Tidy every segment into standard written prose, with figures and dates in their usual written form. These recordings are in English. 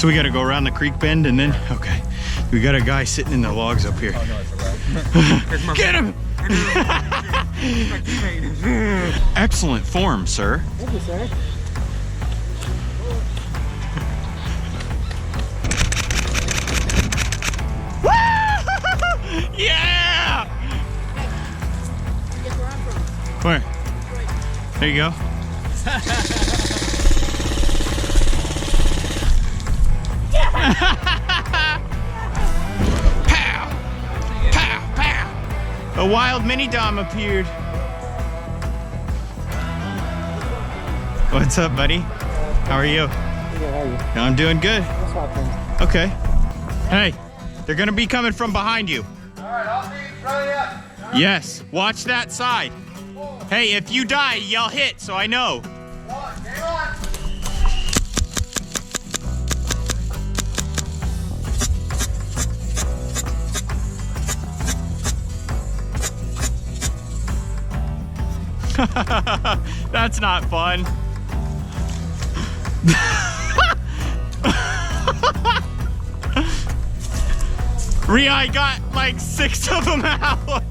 So we gotta go around the creek bend and then, okay. We got a guy sitting in the logs up here. Oh, no, I forgot. Get him! Excellent form, sir. Thank you, sir. Yeah! Guess where I'm from? Where? There you go. Pow! Pow! Pow! A wild mini dom appeared. What's up, buddy? How are you? Good, how are you? I'm doing good. Let's swap things. Okay. Hey, they're gonna be coming from behind you. Alright, I'll be running up. Yes, watch that side. Hey, if you die, yell hit so I know. Game on. That's not fun. Rhea, I got like 6 of them out.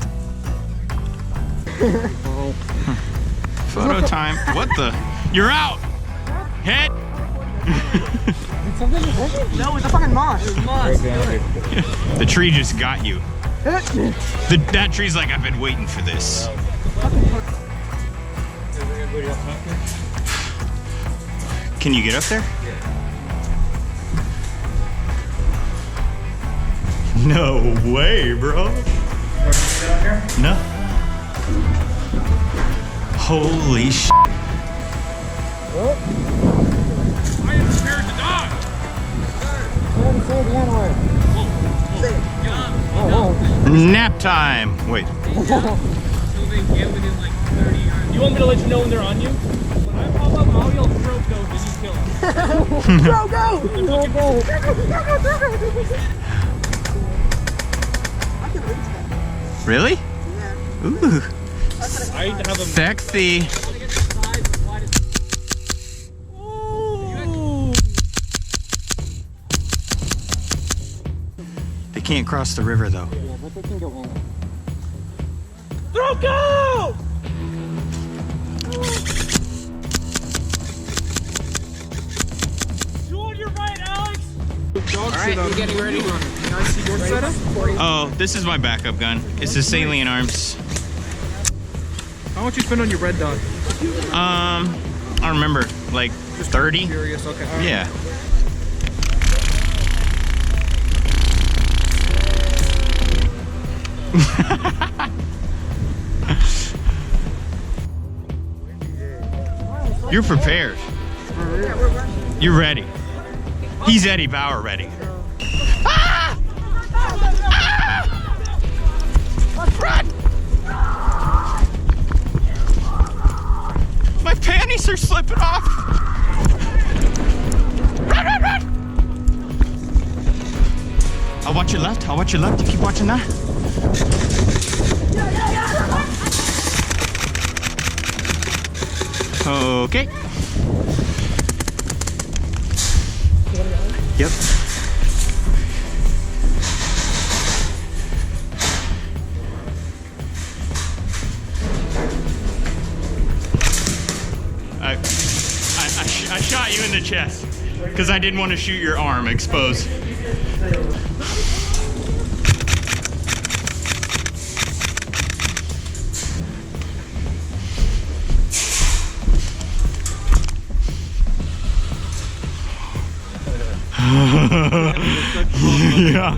Photo time. What the? You're out. Hit. No, it's a fucking moss. It's moss. The tree just got you. That tree's like, I've been waiting for this. Can you get up there? No way, bro. No. Holy shit. I am scared to die. Don't say the N-word. Nap time. Wait. You want me to let you know when they're on you? When I pop up, I'll yell throw go because you kill them. Throw go! Throw go! I can reach that. Really? Yeah. Ooh. I have a Sexy. They can't cross the river though. Yeah, but they can go in. throw go! Two on your right, Alex. Alright, you getting ready? What's that up? Oh, this is my backup gun. It's the Salient Arms. How much you spend on your red dot? I don't remember, like 30? Curious, okay. Yeah. You're prepared. You're ready. He's Eddie Bauer ready. Ah! Ah! Run! My panties are slipping off. Run, run, run! I'll watch your left. I'll watch your left. You keep watching that. Okay. Yep. I shot you in the chest because I didn't want to shoot your arm exposed. Yeah.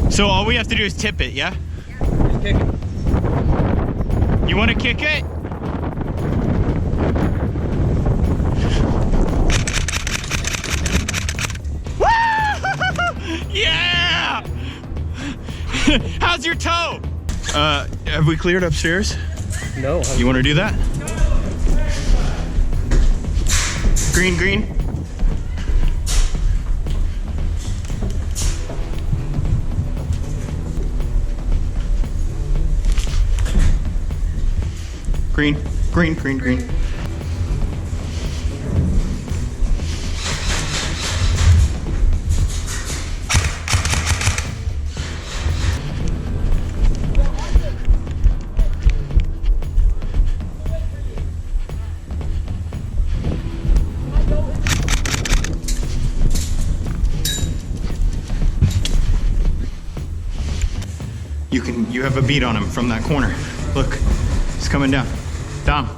So all we have to do is tip it, yeah? Just kick it. You want to kick it? Woo! Yeah! How's your toe? Have we cleared upstairs? No. You want to do that? Green, green. Green, green, green, green. You have a beat on him from that corner. Look, he's coming down. Dom,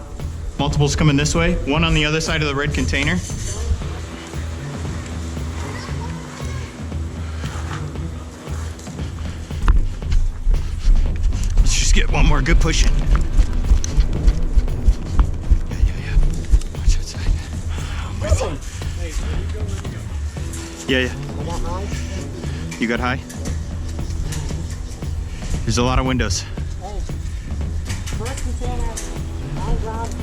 multiples coming this way. One on the other side of the red container. Let's just get one more good push in. Yeah. Watch outside. I'm with you. Yeah. You got high? There's a lot of windows. First container, my ground,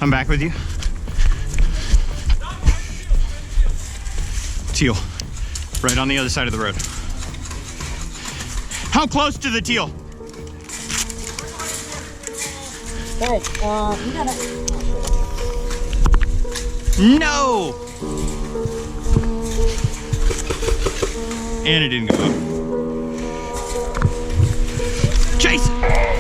I'm back with you. Teal, right on the other side of the road. How close to the teal? hey, you gotta. No! And it didn't go up. Chase!